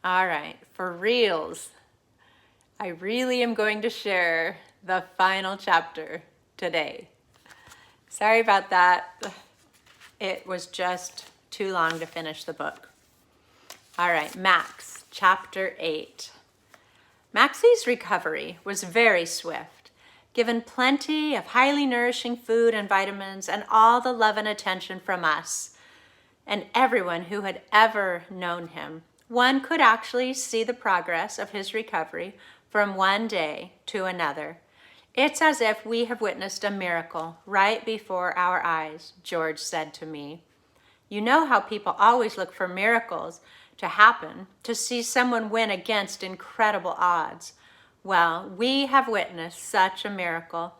All right, for reals, I really am going to share the final chapter today. Sorry about that. It was just too long to finish the book. All right, Max, chapter 8. Maxie's recovery was very swift, given plenty of highly nourishing food and vitamins and all the love and attention from us and everyone who had ever known him. One could actually see the progress of his recovery from one day to another. It's as if we have witnessed a miracle right before our eyes, George said to me. You know how people always look for miracles to happen, to see someone win against incredible odds. Well, we have witnessed such a miracle.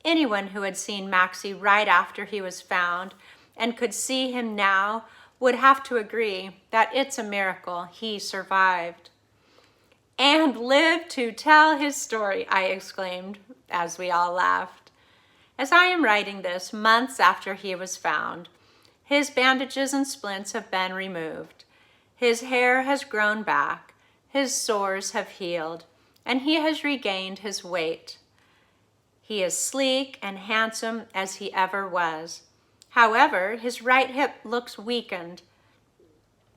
Anyone who had seen Maxie right after he was found and could see him now would have to agree that it's a miracle he survived. And lived to tell his story, I exclaimed as we all laughed. As I am writing this, months after he was found, his bandages and splints have been removed. His hair has grown back, his sores have healed, and he has regained his weight. He is sleek and handsome as he ever was. However, his right hip looks weakened,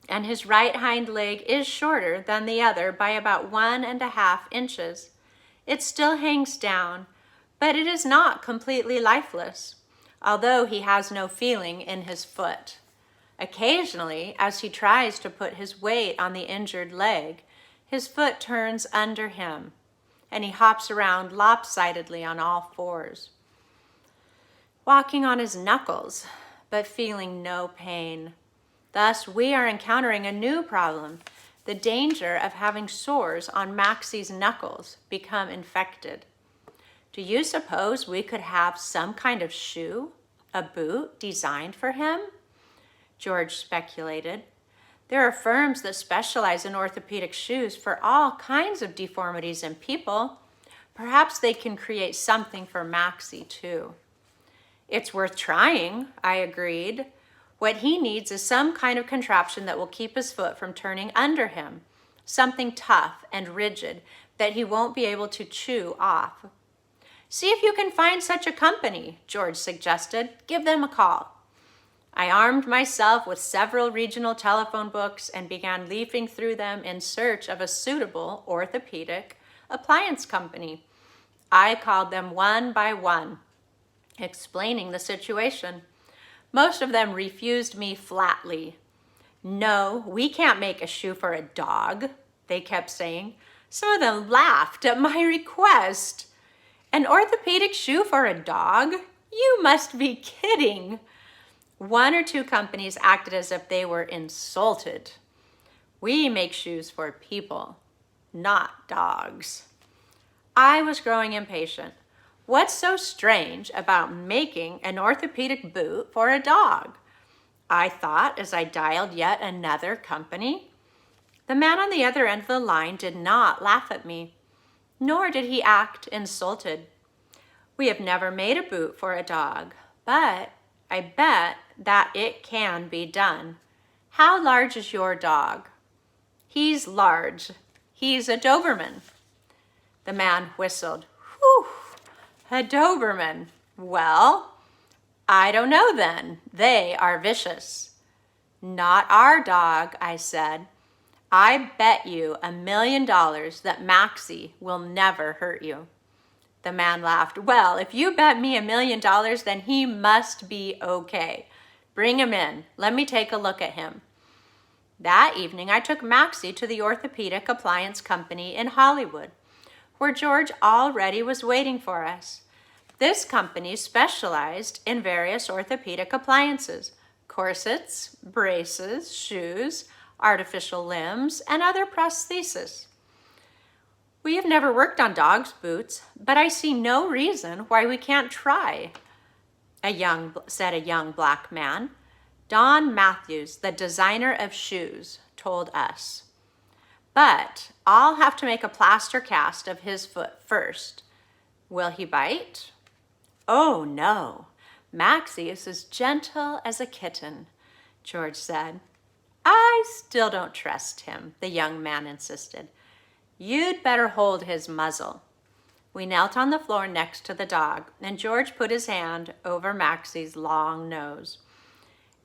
and his right hind leg is shorter than the other by about 1.5 inches. It still hangs down, but it is not completely lifeless, although he has no feeling in his foot. Occasionally, as he tries to put his weight on the injured leg, his foot turns under him, and he hops around lopsidedly on all fours, walking on his knuckles, but feeling no pain. Thus, we are encountering a new problem, the danger of having sores on Maxie's knuckles become infected. Do you suppose we could have some kind of shoe, a boot, designed for him? George speculated. There are firms that specialize in orthopedic shoes for all kinds of deformities in people. Perhaps they can create something for Maxie, too. It's worth trying, I agreed. What he needs is some kind of contraption that will keep his foot from turning under him, something tough and rigid that he won't be able to chew off. See if you can find such a company, George suggested. Give them a call. I armed myself with several regional telephone books and began leafing through them in search of a suitable orthopedic appliance company. I called them one by one, explaining the situation. Most of them refused me flatly. No, we can't make a shoe for a dog, they kept saying. Some of them laughed at my request. An orthopedic shoe for a dog? You must be kidding. One or two companies acted as if they were insulted. We make shoes for people, not dogs. I was growing impatient. What's so strange about making an orthopedic boot for a dog? I thought as I dialed yet another company. The man on the other end of the line did not laugh at me, nor did he act insulted. We have never made a boot for a dog, but I bet that it can be done. How large is your dog? He's large. He's a Doberman. The man whistled. Whew, a Doberman. Well, I don't know then. They are vicious. Not our dog, I said. I bet you $1 million that Maxie will never hurt you. The man laughed. Well, if you bet me $1 million, then he must be okay. Bring him in. Let me take a look at him. That evening, I took Maxie to the orthopedic appliance company in Hollywood, where George already was waiting for us. This company specialized in various orthopedic appliances, corsets, braces, shoes, artificial limbs, and other prostheses. We have never worked on dogs' boots, but I see no reason why we can't try, said a young black man. Don Matthews, the designer of shoes, told us. But I'll have to make a plaster cast of his foot first. Will he bite? Oh, no. Maxie is as gentle as a kitten, George said. I still don't trust him, the young man insisted. You'd better hold his muzzle. We knelt on the floor next to the dog, and George put his hand over Maxie's long nose,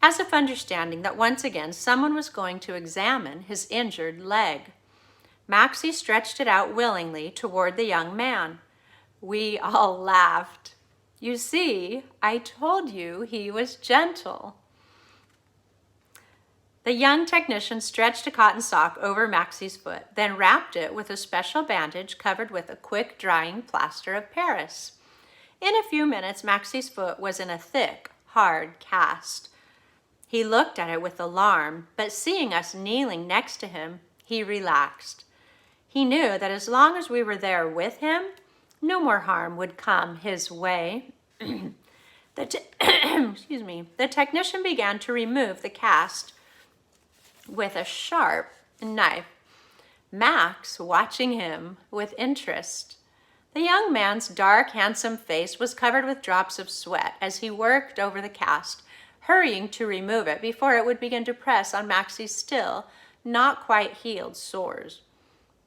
as if understanding that once again someone was going to examine his injured leg. Maxie stretched it out willingly toward the young man. We all laughed. You see, I told you he was gentle. The young technician stretched a cotton sock over Maxie's foot, then wrapped it with a special bandage covered with a quick-drying plaster of Paris. In a few minutes, Maxie's foot was in a thick, hard cast. He looked at it with alarm, but seeing us kneeling next to him, he relaxed. He knew that as long as we were there with him, no more harm would come his way. The technician began to remove the cast with a sharp knife, Max watching him with interest. The young man's dark, handsome face was covered with drops of sweat as he worked over the cast, hurrying to remove it before it would begin to press on Maxie's still not quite healed sores.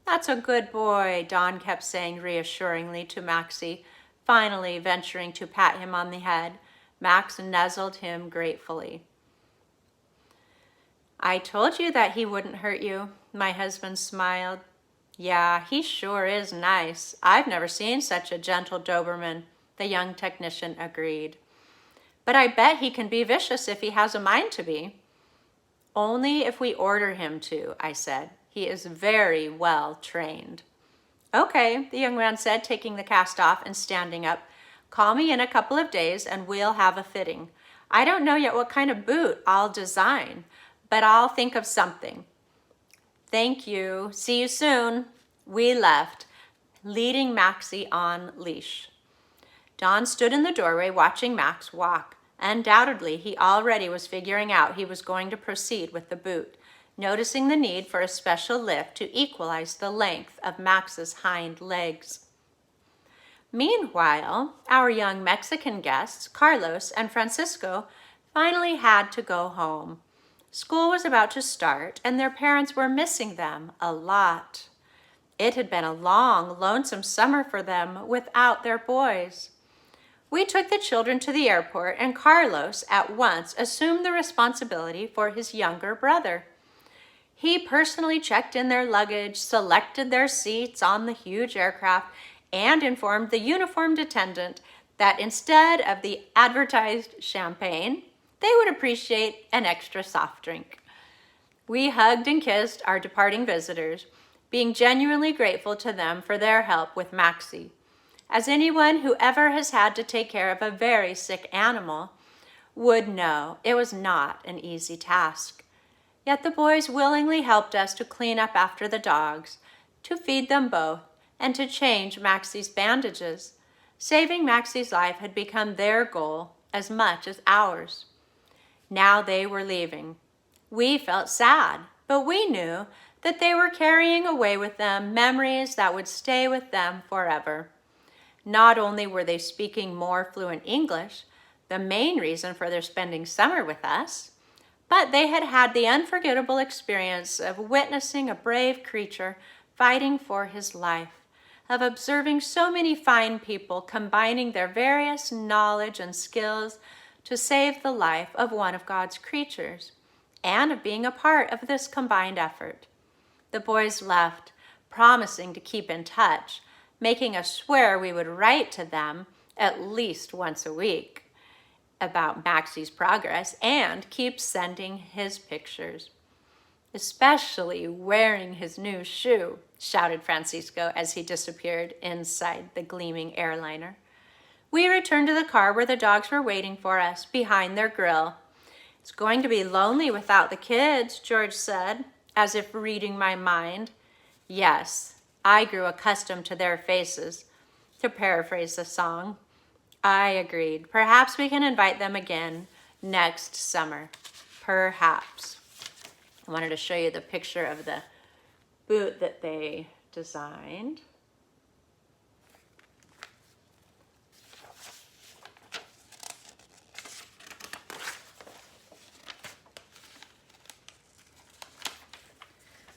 That's a good boy, Don kept saying reassuringly to Maxie, finally venturing to pat him on the head. Max nuzzled him gratefully. I told you that he wouldn't hurt you, my husband smiled. Yeah, he sure is nice. I've never seen such a gentle Doberman, the young technician agreed. But I bet he can be vicious if he has a mind to be. Only if we order him to, I said. He is very well trained. Okay, the young man said, taking the cast off and standing up. Call me in a couple of days and we'll have a fitting. I don't know yet what kind of boot I'll design, but I'll think of something. Thank you. See you soon. We left, leading Maxie on leash. Don stood in the doorway watching Max walk. Undoubtedly, he already was figuring out he was going to proceed with the boot, noticing the need for a special lift to equalize the length of Max's hind legs. Meanwhile, our young Mexican guests, Carlos and Francisco, finally had to go home. School was about to start, and their parents were missing them a lot. It had been a long, lonesome summer for them without their boys. We took the children to the airport, and Carlos at once assumed the responsibility for his younger brother. He personally checked in their luggage, selected their seats on the huge aircraft, and informed the uniformed attendant that instead of the advertised champagne, they would appreciate an extra soft drink. We hugged and kissed our departing visitors, being genuinely grateful to them for their help with Maxie. As anyone who ever has had to take care of a very sick animal would know, it was not an easy task. Yet the boys willingly helped us to clean up after the dogs, to feed them both, and to change Maxie's bandages. Saving Maxie's life had become their goal as much as ours. Now they were leaving. We felt sad, but we knew that they were carrying away with them memories that would stay with them forever. Not only were they speaking more fluent English, the main reason for their spending summer with us, but they had had the unforgettable experience of witnessing a brave creature fighting for his life, of observing so many fine people combining their various knowledge and skills to save the life of one of God's creatures, and of being a part of this combined effort. The boys left, promising to keep in touch, making us swear we would write to them at least once a week about Maxie's progress and keep sending his pictures. Especially wearing his new shoe, shouted Francisco as he disappeared inside the gleaming airliner. We returned to the car where the dogs were waiting for us behind their grill. It's going to be lonely without the kids, George said, as if reading my mind. Yes, I grew accustomed to their faces, to paraphrase the song. I agreed. Perhaps we can invite them again next summer. Perhaps. I wanted to show you the picture of the boot that they designed.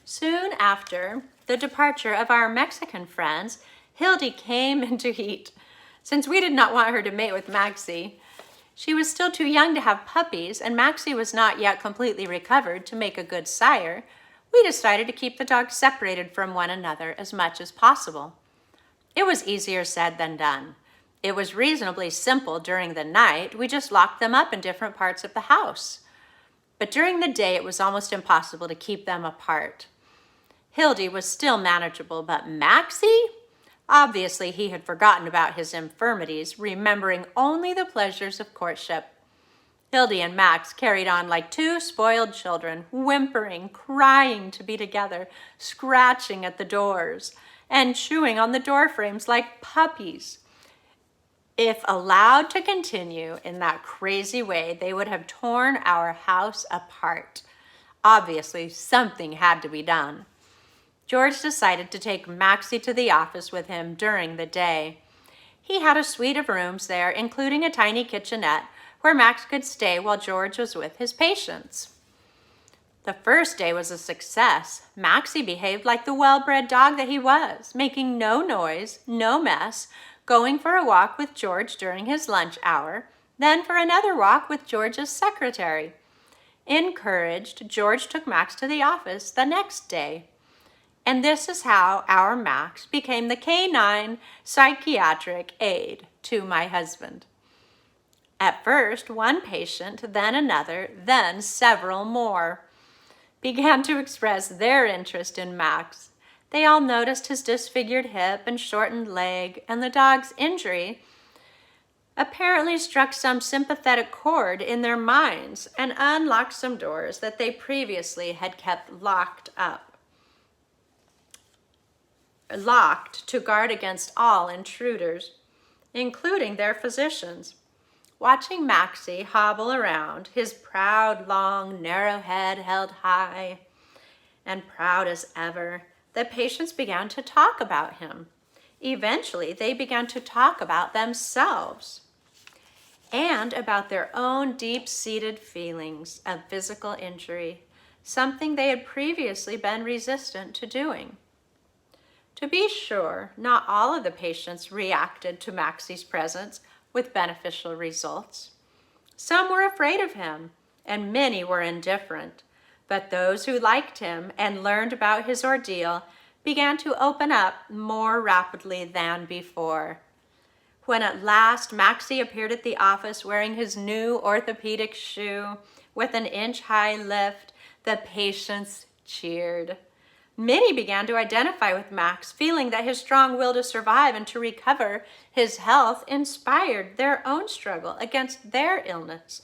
Soon after the departure of our Mexican friends, Hildy came into heat. Since we did not want her to mate with Maxie, she was still too young to have puppies, and Maxie was not yet completely recovered to make a good sire, we decided to keep the dogs separated from one another as much as possible. It was easier said than done. It was reasonably simple during the night. We just locked them up in different parts of the house. But during the day, it was almost impossible to keep them apart. Hildy was still manageable, but Maxie? Obviously, he had forgotten about his infirmities, remembering only the pleasures of courtship. Hildy and Max carried on like two spoiled children, whimpering, crying to be together, scratching at the doors, and chewing on the door frames like puppies. If allowed to continue in that crazy way, they would have torn our house apart. Obviously, something had to be done. George decided to take Maxie to the office with him during the day. He had a suite of rooms there, including a tiny kitchenette where Max could stay while George was with his patients. The first day was a success. Maxie behaved like the well-bred dog that he was, making no noise, no mess, going for a walk with George during his lunch hour, then for another walk with George's secretary. Encouraged, George took Max to the office the next day. And this is how our Max became the canine psychiatric aide to my husband. At first, one patient, then another, then several more began to express their interest in Max. They all noticed his disfigured hip and shortened leg, and the dog's injury apparently struck some sympathetic chord in their minds and unlocked some doors that they previously had kept locked to guard against all intruders, including their physicians. Watching Maxie hobble around, his proud, long, narrow head held high and proud as ever, the patients began to talk about him. Eventually, they began to talk about themselves and about their own deep-seated feelings of physical injury, something they had previously been resistant to doing. To be sure, not all of the patients reacted to Maxie's presence with beneficial results. Some were afraid of him, and many were indifferent. But those who liked him and learned about his ordeal began to open up more rapidly than before. When at last Maxie appeared at the office wearing his new orthopedic shoe with an inch-high lift, the patients cheered. Many began to identify with Max, feeling that his strong will to survive and to recover his health inspired their own struggle against their illness.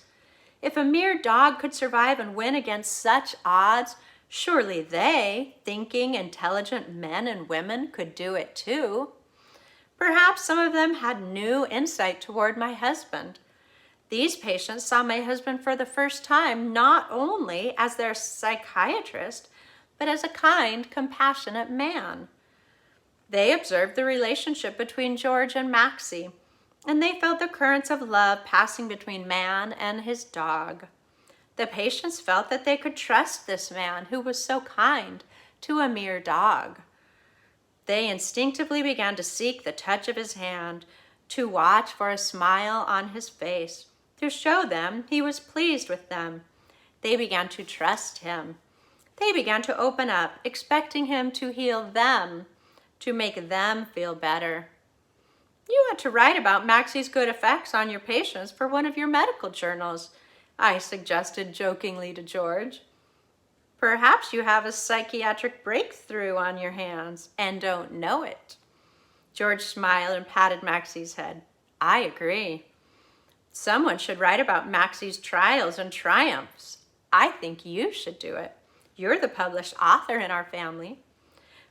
If a mere dog could survive and win against such odds, surely they, thinking, intelligent men and women, could do it too. Perhaps some of them had new insight toward my husband. These patients saw my husband for the first time not only as their psychiatrist, but as a kind, compassionate man. They observed the relationship between George and Maxie, and they felt the currents of love passing between man and his dog. The patients felt that they could trust this man who was so kind to a mere dog. They instinctively began to seek the touch of his hand, to watch for a smile on his face, to show them he was pleased with them. They began to trust him. They began to open up, expecting him to heal them, to make them feel better. You ought to write about Maxie's good effects on your patients for one of your medical journals, I suggested jokingly to George. Perhaps you have a psychiatric breakthrough on your hands and don't know it. George smiled and patted Maxie's head. I agree. Someone should write about Maxie's trials and triumphs. I think you should do it. You're the published author in our family.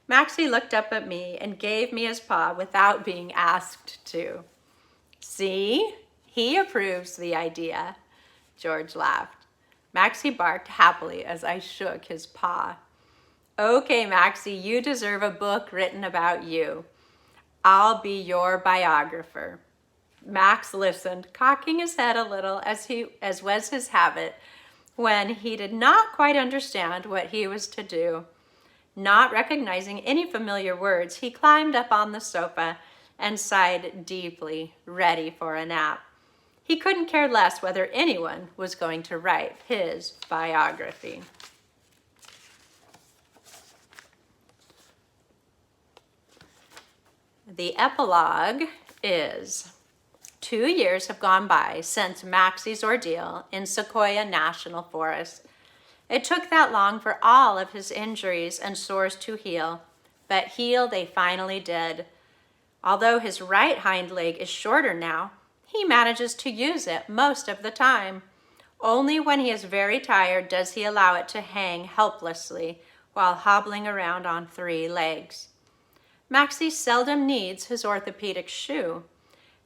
Maxie looked up at me and gave me his paw without being asked to. See, he approves the idea, George laughed. Maxie barked happily as I shook his paw. Okay, Maxie, you deserve a book written about you. I'll be your biographer. Max listened, cocking his head a little as was his habit when he did not quite understand what he was to do. Not recognizing any familiar words, he climbed up on the sofa and sighed deeply, ready for a nap. He couldn't care less whether anyone was going to write his biography. The epilogue is, 2 years have gone by since Maxie's ordeal in Sequoia National Forest. It took that long for all of his injuries and sores to heal, but heal they finally did. Although his right hind leg is shorter now, he manages to use it most of the time. Only when he is very tired does he allow it to hang helplessly while hobbling around on 3 legs. Maxie seldom needs his orthopedic shoe.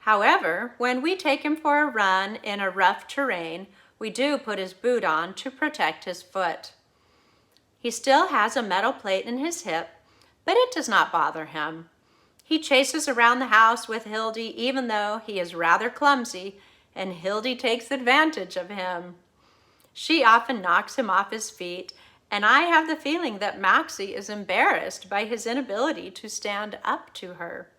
However, when we take him for a run in a rough terrain, we do put his boot on to protect his foot. He still has a metal plate in his hip, but it does not bother him. He chases around the house with Hildy even though he is rather clumsy, and Hildy takes advantage of him. She often knocks him off his feet, and I have the feeling that Maxie is embarrassed by his inability to stand up to her.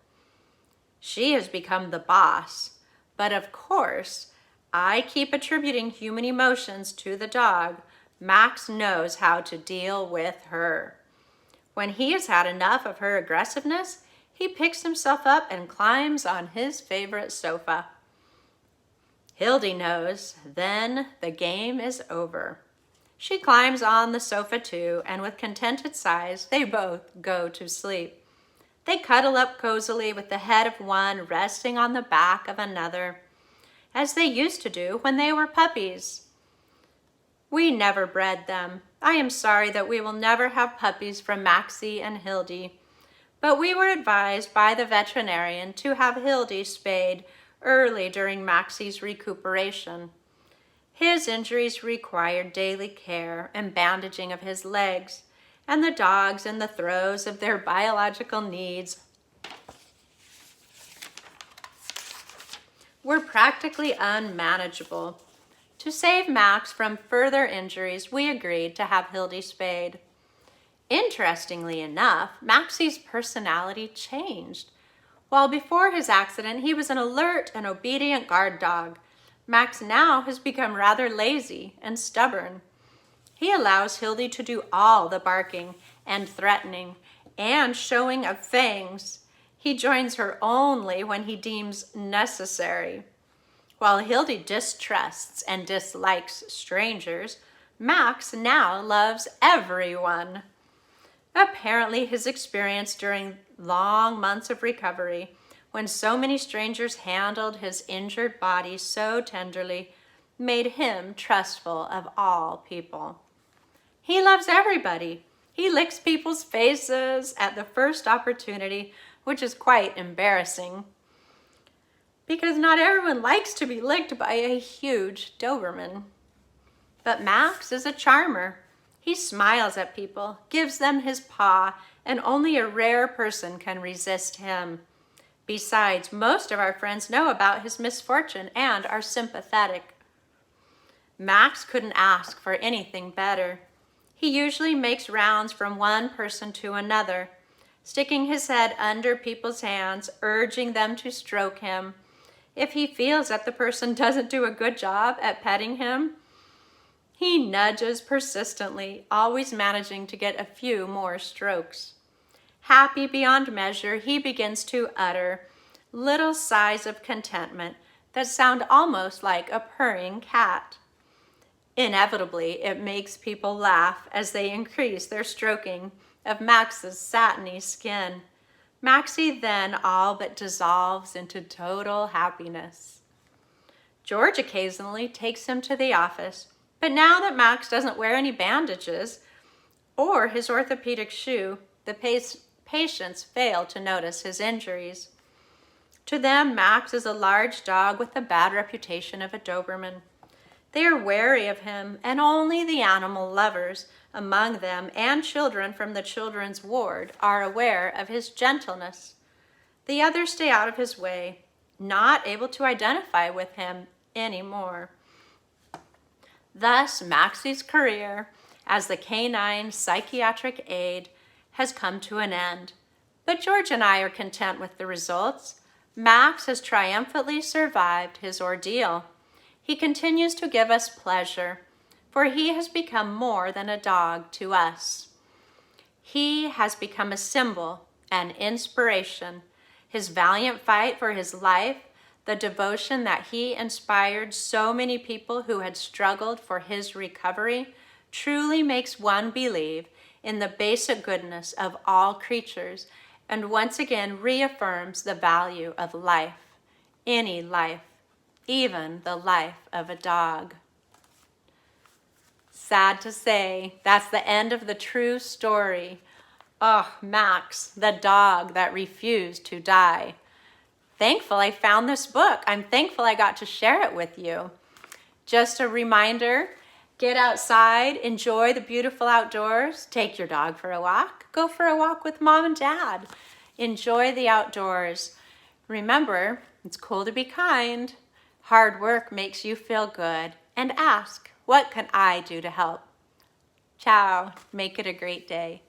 She has become the boss, but of course, I keep attributing human emotions to the dog. Max knows how to deal with her. When he has had enough of her aggressiveness, he picks himself up and climbs on his favorite sofa. Hildy knows, then the game is over. She climbs on the sofa too, and with contented sighs, they both go to sleep. They cuddle up cozily with the head of one resting on the back of another, as they used to do when they were puppies. We never bred them. I am sorry that we will never have puppies from Maxie and Hildy, but we were advised by the veterinarian to have Hildy spayed early during Maxie's recuperation. His injuries required daily care and bandaging of his legs, and the dogs in the throes of their biological needs were practically unmanageable. To save Max from further injuries, we agreed to have Hildy spayed. Interestingly enough, Maxie's personality changed. While before his accident, he was an alert and obedient guard dog, Max now has become rather lazy and stubborn. He allows Hildy to do all the barking and threatening and showing of fangs. He joins her only when he deems necessary. While Hildy distrusts and dislikes strangers, Max now loves everyone. Apparently, his experience during long months of recovery, when so many strangers handled his injured body so tenderly, made him trustful of all people. He loves everybody. He licks people's faces at the first opportunity, which is quite embarrassing, because not everyone likes to be licked by a huge Doberman. But Max is a charmer. He smiles at people, gives them his paw, and only a rare person can resist him. Besides, most of our friends know about his misfortune and are sympathetic. Max couldn't ask for anything better. He usually makes rounds from one person to another, sticking his head under people's hands, urging them to stroke him. If he feels that the person doesn't do a good job at petting him, he nudges persistently, always managing to get a few more strokes. Happy beyond measure, he begins to utter little sighs of contentment that sound almost like a purring cat. Inevitably, it makes people laugh as they increase their stroking of Max's satiny skin. Maxie then all but dissolves into total happiness. George occasionally takes him to the office, but now that Max doesn't wear any bandages or his orthopedic shoe, the patients fail to notice his injuries. To them, Max is a large dog with the bad reputation of a Doberman. They are wary of him, and only the animal lovers among them and children from the children's ward are aware of his gentleness. The others stay out of his way, not able to identify with him anymore. Thus, Maxie's career as the canine psychiatric aide has come to an end. But George and I are content with the results. Max has triumphantly survived his ordeal. He continues to give us pleasure, for he has become more than a dog to us. He has become a symbol, an inspiration. His valiant fight for his life, the devotion that he inspired so many people who had struggled for his recovery, truly makes one believe in the basic goodness of all creatures and once again reaffirms the value of life, any life, even the life of a dog. Sad to say, that's the end of the true story. Oh, Max, the dog that refused to die. Thankful I found this book. I'm thankful I got to share it with you. Just a reminder, get outside, enjoy the beautiful outdoors, take your dog for a walk, go for a walk with mom and dad. Enjoy the outdoors. Remember, it's cool to be kind. Hard work makes you feel good. And ask, what can I do to help? Ciao. Make it a great day.